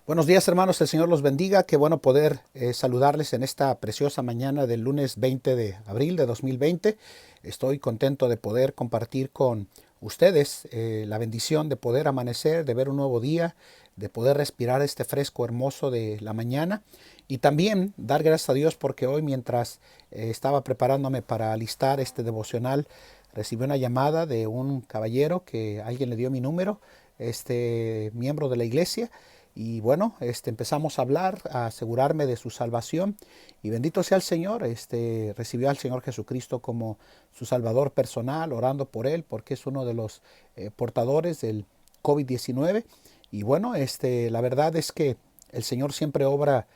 Buenos días, hermanos, el Señor los bendiga. Qué bueno poder saludarles en esta preciosa mañana del lunes 20 de abril de 2020. Estoy contento de poder compartir con ustedes la bendición de poder amanecer, de ver un nuevo día, de poder respirar este fresco hermoso de la mañana y también dar gracias a Dios porque hoy mientras estaba preparándome para alistar este devocional, recibí una llamada de un caballero que alguien le dio mi número, este miembro de la iglesia. Y bueno, empezamos a hablar, a asegurarme de su salvación. Y bendito sea el Señor, recibió al Señor Jesucristo como su Salvador personal, orando por él, porque es uno de los portadores del COVID-19. Y bueno, la verdad es que el Señor siempre obra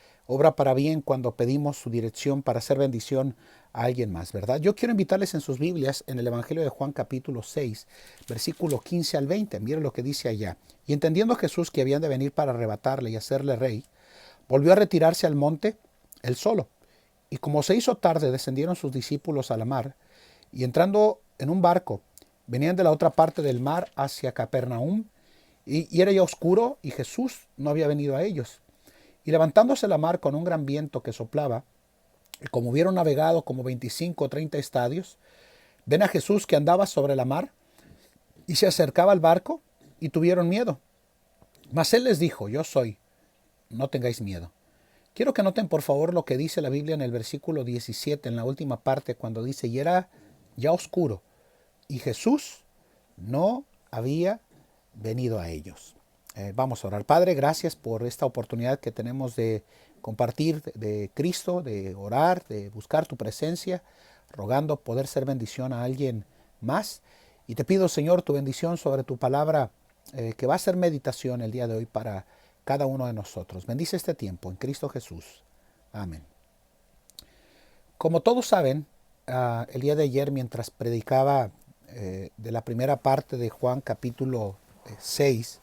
para bien cuando pedimos su dirección para hacer bendición a alguien más, ¿verdad? Yo quiero invitarles en sus Biblias, en el Evangelio de Juan capítulo 6, versículo 15 al 20. Miren lo que dice allá. Y entendiendo Jesús que habían de venir para arrebatarle y hacerle rey, volvió a retirarse al monte él solo. Y como se hizo tarde, descendieron sus discípulos a la mar, y entrando en un barco, venían de la otra parte del mar hacia Capernaum, y era ya oscuro, y Jesús no había venido a ellos. Y levantándose la mar con un gran viento que soplaba, y como hubieron navegado como 25 o 30 estadios, ven a Jesús que andaba sobre la mar, y se acercaba al barco, y tuvieron miedo. Mas él les dijo, yo soy, no tengáis miedo. Quiero que noten por favor lo que dice la Biblia en el versículo 17, en la última parte, cuando dice, y era ya oscuro, y Jesús no había venido a ellos. Vamos a orar. Padre, gracias por esta oportunidad que tenemos de compartir de Cristo, de orar, de buscar tu presencia, rogando poder ser bendición a alguien más. Y te pido, Señor, tu bendición sobre tu palabra, que va a ser meditación el día de hoy para cada uno de nosotros. Bendice este tiempo en Cristo Jesús. Amén. Como todos saben, el día de ayer mientras predicaba de la primera parte de Juan capítulo 6,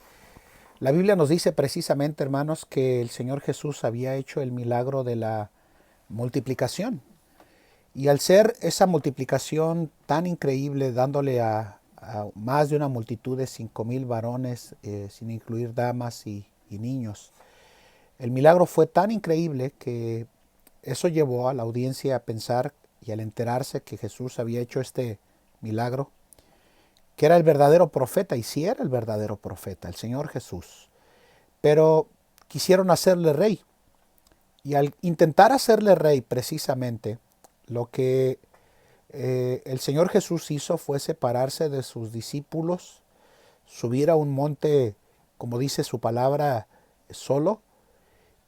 la Biblia nos dice precisamente, hermanos, que el Señor Jesús había hecho el milagro de la multiplicación. Y al ser esa multiplicación tan increíble, dándole a más de una multitud de 5,000 varones, sin incluir damas y niños, el milagro fue tan increíble que eso llevó a la audiencia a pensar y al enterarse que Jesús había hecho este milagro, que era el verdadero profeta, y sí era el verdadero profeta, el Señor Jesús. Pero quisieron hacerle rey. Y al intentar hacerle rey precisamente, lo que el Señor Jesús hizo fue separarse de sus discípulos, subir a un monte, como dice su palabra, solo.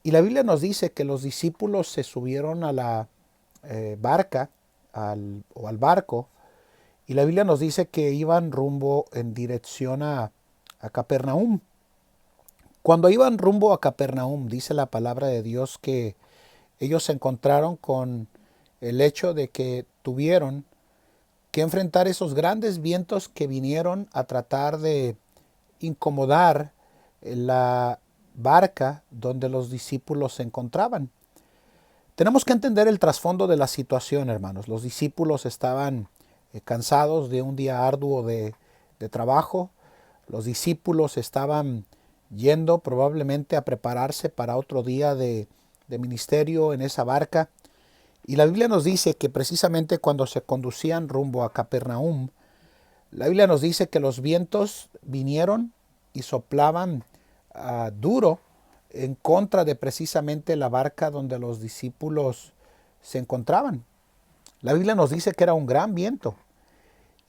Y la Biblia nos dice que los discípulos se subieron a la barca o al barco, y la Biblia nos dice que iban rumbo en dirección a Capernaum. Cuando iban rumbo a Capernaum, dice la palabra de Dios que ellos se encontraron con el hecho de que tuvieron que enfrentar esos grandes vientos que vinieron a tratar de incomodar la barca donde los discípulos se encontraban. Tenemos que entender el trasfondo de la situación, hermanos. Los discípulos estaban cansados de un día arduo de trabajo. Los discípulos estaban yendo probablemente a prepararse para otro día de ministerio en esa barca. Y la Biblia nos dice que precisamente cuando se conducían rumbo a Capernaum, la Biblia nos dice que los vientos vinieron y soplaban duro en contra de precisamente la barca donde los discípulos se encontraban. La Biblia nos dice que era un gran viento.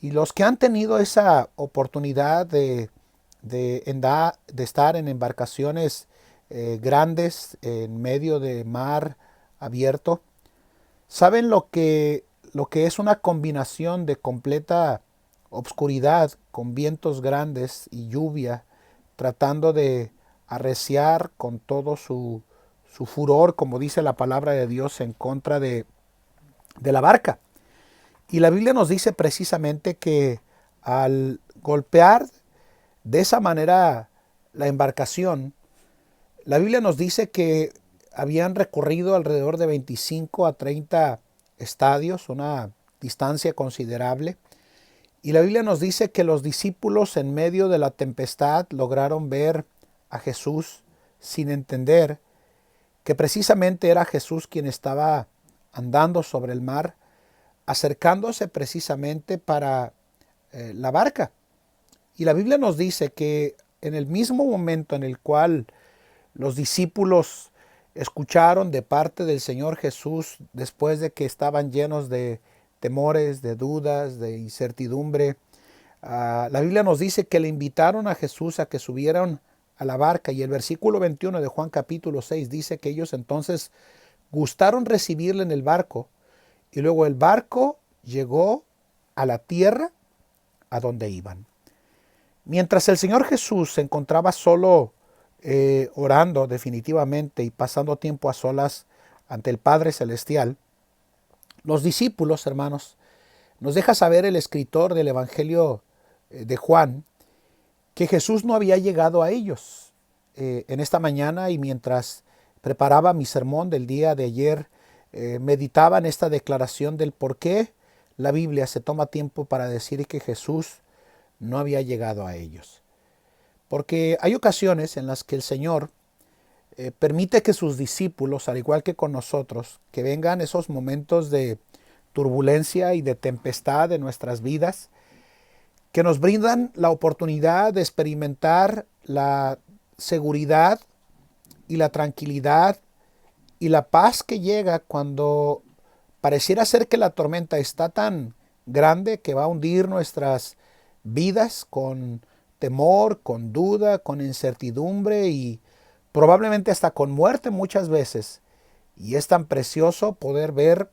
Y los que han tenido esa oportunidad de estar en embarcaciones grandes en medio de mar abierto, saben lo que es una combinación de completa obscuridad con vientos grandes y lluvia, tratando de arreciar con todo su furor, como dice la palabra de Dios, en contra de la barca. Y la Biblia nos dice precisamente que al golpear de esa manera la embarcación, la Biblia nos dice que habían recorrido alrededor de 25 a 30 estadios, una distancia considerable. Y la Biblia nos dice que los discípulos en medio de la tempestad lograron ver a Jesús sin entender que precisamente era Jesús quien estaba andando sobre el mar, acercándose precisamente para la barca. Y la Biblia nos dice que en el mismo momento en el cual los discípulos escucharon de parte del Señor Jesús, después de que estaban llenos de temores, de dudas, de incertidumbre, la Biblia nos dice que le invitaron a Jesús a que subieran a la barca, y el versículo 21 de Juan capítulo 6 dice que ellos entonces gustaron recibirle en el barco, y luego el barco llegó a la tierra a donde iban. Mientras el Señor Jesús se encontraba solo orando definitivamente y pasando tiempo a solas ante el Padre Celestial, los discípulos, hermanos, nos deja saber el escritor del Evangelio de Juan que Jesús no había llegado a ellos. En esta mañana, y mientras preparaba mi sermón del día de ayer, meditaba en esta declaración del por qué la Biblia se toma tiempo para decir que Jesús no había llegado a ellos. Porque hay ocasiones en las que el Señor permite que sus discípulos, al igual que con nosotros, que vengan esos momentos de turbulencia y de tempestad en nuestras vidas, que nos brindan la oportunidad de experimentar la seguridad y la tranquilidad y la paz que llega cuando pareciera ser que la tormenta está tan grande que va a hundir nuestras vidas con temor, con duda, con incertidumbre y probablemente hasta con muerte muchas veces. Y es tan precioso poder ver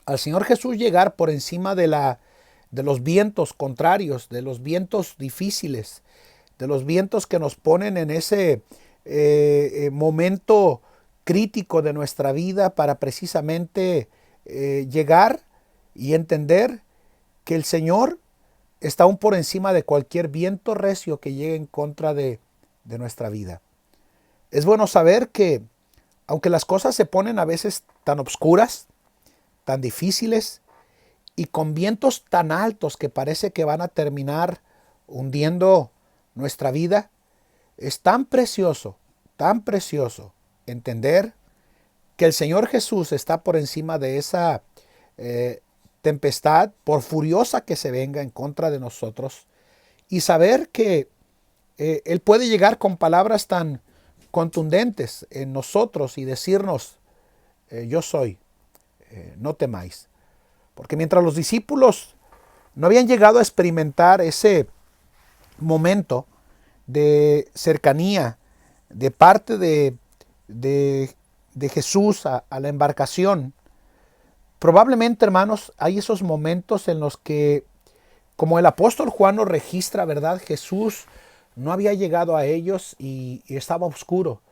al Señor Jesús llegar por encima de los vientos contrarios, de los vientos difíciles, de los vientos que nos ponen en ese momento crítico de nuestra vida para precisamente llegar y entender que el Señor está aún por encima de cualquier viento recio que llegue en contra de nuestra vida. Es bueno saber que aunque las cosas se ponen a veces tan oscuras, tan difíciles y con vientos tan altos que parece que van a terminar hundiendo nuestra vida, es tan precioso entender que el Señor Jesús está por encima de esa tempestad, por furiosa que se venga en contra de nosotros, y saber que Él puede llegar con palabras tan contundentes en nosotros y decirnos, yo soy, no temáis. Porque mientras los discípulos no habían llegado a experimentar ese momento de cercanía de parte de Jesús a la embarcación, probablemente, hermanos, hay esos momentos en los que, como el apóstol Juan nos registra, ¿verdad? Jesús no había llegado a ellos y estaba oscuro.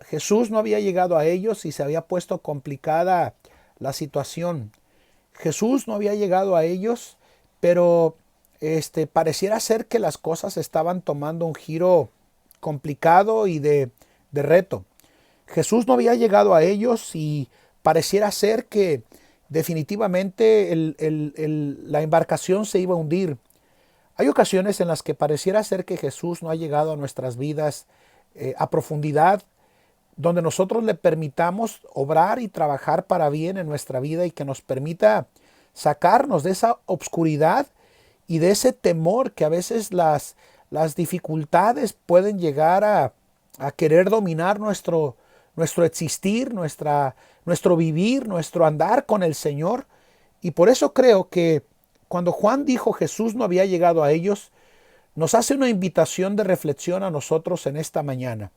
Jesús no había llegado a ellos y se había puesto complicada la situación. Jesús no había llegado a ellos, pero pareciera ser que las cosas estaban tomando un giro complicado y de reto. Jesús no había llegado a ellos y pareciera ser que definitivamente la embarcación se iba a hundir. Hay ocasiones en las que pareciera ser que Jesús no ha llegado a nuestras vidas a profundidad, donde nosotros le permitamos obrar y trabajar para bien en nuestra vida y que nos permita sacarnos de esa obscuridad y de ese temor que a veces las dificultades pueden llegar a querer dominar nuestro existir, nuestro vivir, nuestro andar con el Señor. Y por eso creo que cuando Juan dijo Jesús no había llegado a ellos, nos hace una invitación de reflexión a nosotros en esta mañana.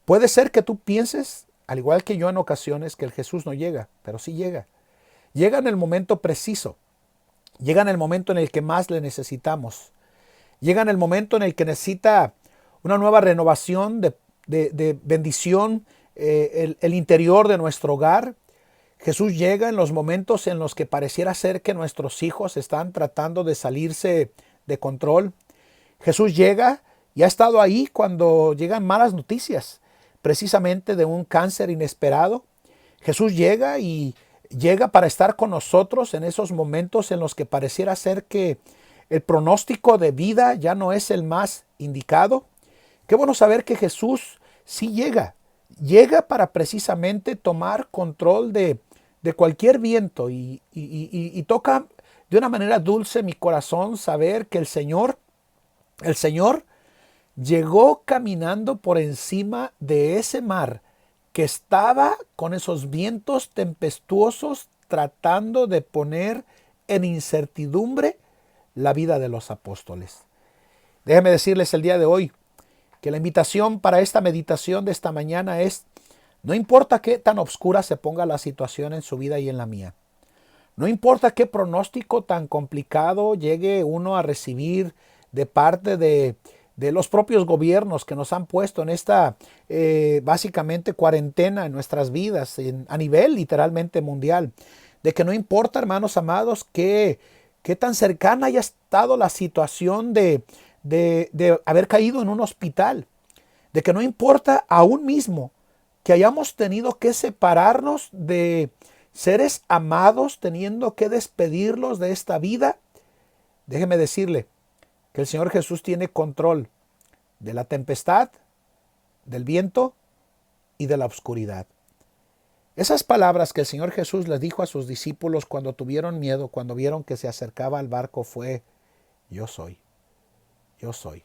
Puede ser que tú pienses, al igual que yo en ocasiones, que el Jesús no llega, pero sí llega. Llega en el momento preciso. Llega en el momento en el que más le necesitamos. Llega en el momento en el que necesita una nueva renovación de bendición, el interior de nuestro hogar. Jesús llega en los momentos en los que pareciera ser que nuestros hijos están tratando de salirse de control. Jesús llega y ha estado ahí cuando llegan malas noticias, precisamente de un cáncer inesperado. Jesús llega y llega para estar con nosotros en esos momentos en los que pareciera ser que el pronóstico de vida ya no es el más indicado. Qué bueno saber que Jesús sí llega para precisamente tomar control de cualquier viento y toca de una manera dulce mi corazón saber que el Señor llegó caminando por encima de ese mar que estaba con esos vientos tempestuosos tratando de poner en incertidumbre la vida de los apóstoles. Déjenme decirles el día de hoy que la invitación para esta meditación de esta mañana es: no importa qué tan oscura se ponga la situación en su vida y en la mía. No importa qué pronóstico tan complicado llegue uno a recibir de parte de los propios gobiernos que nos han puesto en esta básicamente cuarentena en nuestras vidas a nivel literalmente mundial. De que no importa, hermanos amados, qué tan cercana haya estado la situación de haber caído en un hospital. De que no importa aún mismo que hayamos tenido que separarnos de seres amados, teniendo que despedirlos de esta vida. Déjeme decirle que el Señor Jesús tiene control de la tempestad, del viento y de la oscuridad. Esas palabras que el Señor Jesús les dijo a sus discípulos cuando tuvieron miedo, cuando vieron que se acercaba al barco, fue: yo soy, yo soy,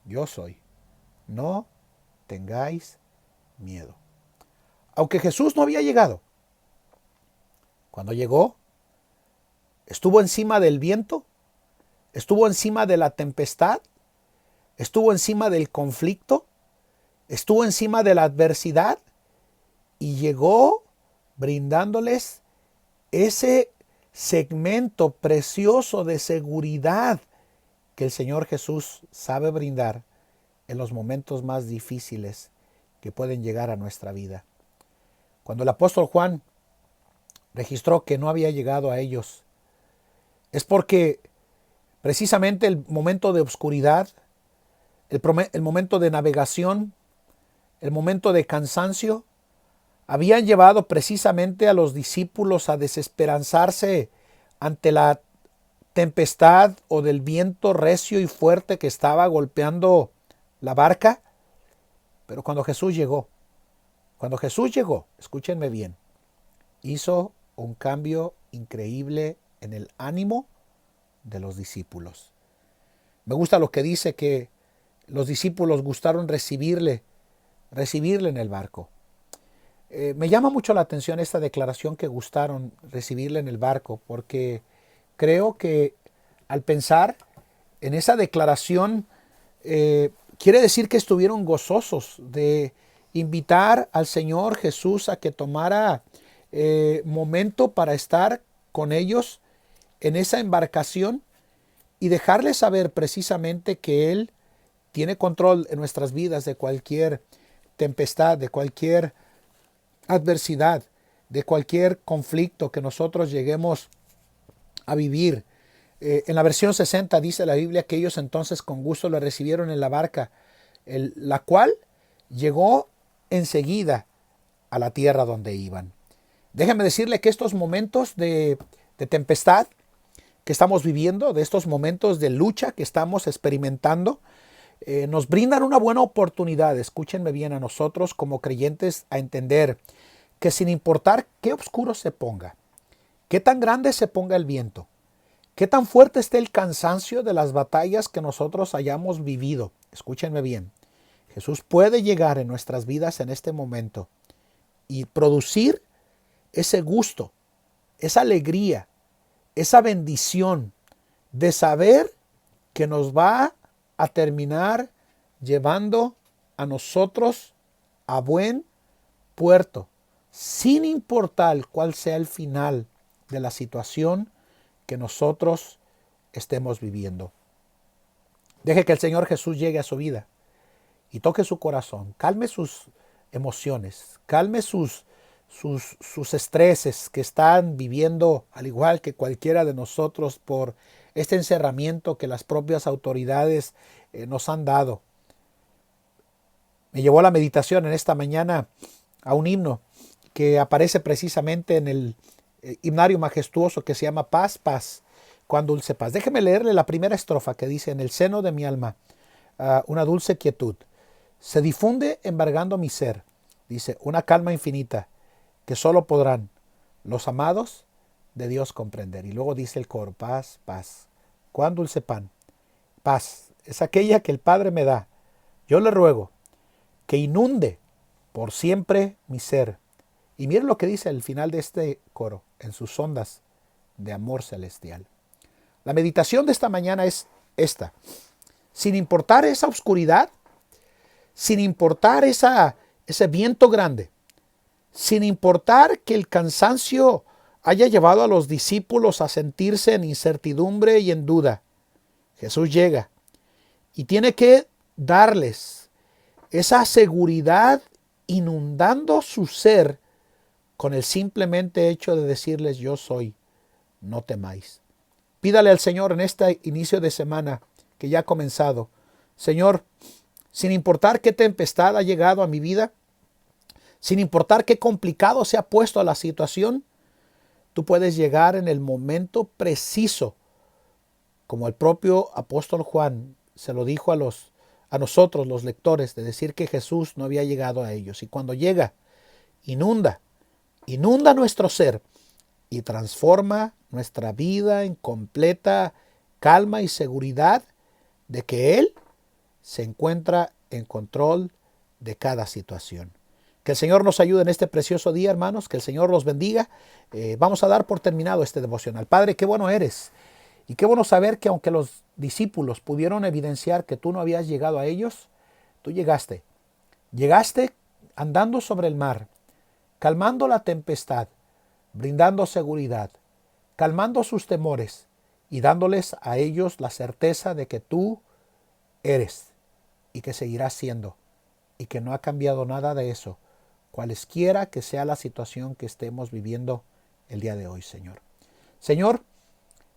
yo soy. No tengáis miedo. Aunque Jesús no había llegado, cuando llegó, estuvo encima del viento, estuvo encima de la tempestad, estuvo encima del conflicto, estuvo encima de la adversidad y llegó brindándoles ese segmento precioso de seguridad que el Señor Jesús sabe brindar en los momentos más difíciles que pueden llegar a nuestra vida. Cuando el apóstol Juan registró que no había llegado a ellos, es porque precisamente el momento de oscuridad, el momento de navegación, el momento de cansancio, habían llevado precisamente a los discípulos a desesperanzarse ante la tempestad o del viento recio y fuerte que estaba golpeando la barca. Pero cuando Jesús llegó, escúchenme bien, hizo un cambio increíble en el ánimo de los discípulos. Me gusta lo que dice, que los discípulos gustaron recibirle en el barco. Me llama mucho la atención esta declaración, que gustaron recibirle en el barco, porque creo que al pensar en esa declaración, quiere decir que estuvieron gozosos de invitar al Señor Jesús a que tomara momento para estar con ellos en esa embarcación y dejarles saber precisamente que Él tiene control en nuestras vidas de cualquier tempestad, de cualquier adversidad, de cualquier conflicto que nosotros lleguemos a vivir. En la versión 60 dice la Biblia que ellos entonces con gusto le recibieron en la barca, la cual llegó enseguida a la tierra donde iban. Déjenme decirle que estos momentos de tempestad que estamos viviendo, de estos momentos de lucha que estamos experimentando, nos brindan una buena oportunidad, escúchenme bien, a nosotros como creyentes, a entender que sin importar qué oscuro se ponga, qué tan grande se ponga el viento, qué tan fuerte esté el cansancio de las batallas que nosotros hayamos vivido, escúchenme bien, Jesús puede llegar en nuestras vidas en este momento y producir ese gusto, esa alegría, esa bendición de saber que nos va a terminar llevando a nosotros a buen puerto, sin importar cuál sea el final de la situación que nosotros estemos viviendo. Deje que el Señor Jesús llegue a su vida y toque su corazón, calme sus emociones, calme sus estreses que están viviendo, al igual que cualquiera de nosotros, por este encerramiento que las propias autoridades nos han dado. Me llevó a la meditación en esta mañana a un himno que aparece precisamente en el himnario majestuoso que se llama Paz, paz, cuán dulce paz. Déjeme leerle la primera estrofa que dice: en el seno de mi alma una dulce quietud Se difunde embargando mi ser. Dice, una calma infinita que solo podrán los amados de Dios comprender. Y luego dice el coro, paz, paz. Cuán dulce pan. Paz es aquella que el Padre me da. Yo le ruego que inunde por siempre mi ser. Y miren lo que dice al final de este coro, en sus ondas de amor celestial. La meditación de esta mañana es esta. Sin importar esa oscuridad, sin importar ese viento grande, sin importar que el cansancio haya llevado a los discípulos a sentirse en incertidumbre y en duda, Jesús llega y tiene que darles esa seguridad inundando su ser con el simplemente hecho de decirles yo soy, no temáis. Pídale al Señor en este inicio de semana que ya ha comenzado, Señor, sin importar qué tempestad ha llegado a mi vida, sin importar qué complicado se ha puesto a la situación, tú puedes llegar en el momento preciso, como el propio apóstol Juan se lo dijo a nosotros los lectores, de decir que Jesús no había llegado a ellos. Y cuando llega, inunda nuestro ser y transforma nuestra vida en completa calma y seguridad de que Él se encuentra en control de cada situación. Que el Señor nos ayude en este precioso día, hermanos, que el Señor los bendiga. Vamos a dar por terminado este devocional. Padre, qué bueno eres. Y qué bueno saber que aunque los discípulos pudieron evidenciar que tú no habías llegado a ellos, tú llegaste. Llegaste andando sobre el mar, calmando la tempestad, brindando seguridad, calmando sus temores y dándoles a ellos la certeza de que tú eres y que seguirás siendo y que no ha cambiado nada de eso, cualesquiera que sea la situación que estemos viviendo el día de hoy, Señor. Señor,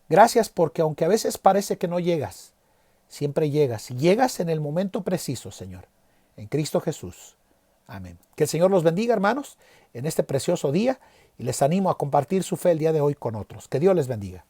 gracias porque aunque a veces parece que no llegas, siempre llegas y llegas en el momento preciso, Señor, en Cristo Jesús. Amén. Que el Señor los bendiga, hermanos, en este precioso día y les animo a compartir su fe el día de hoy con otros. Que Dios les bendiga.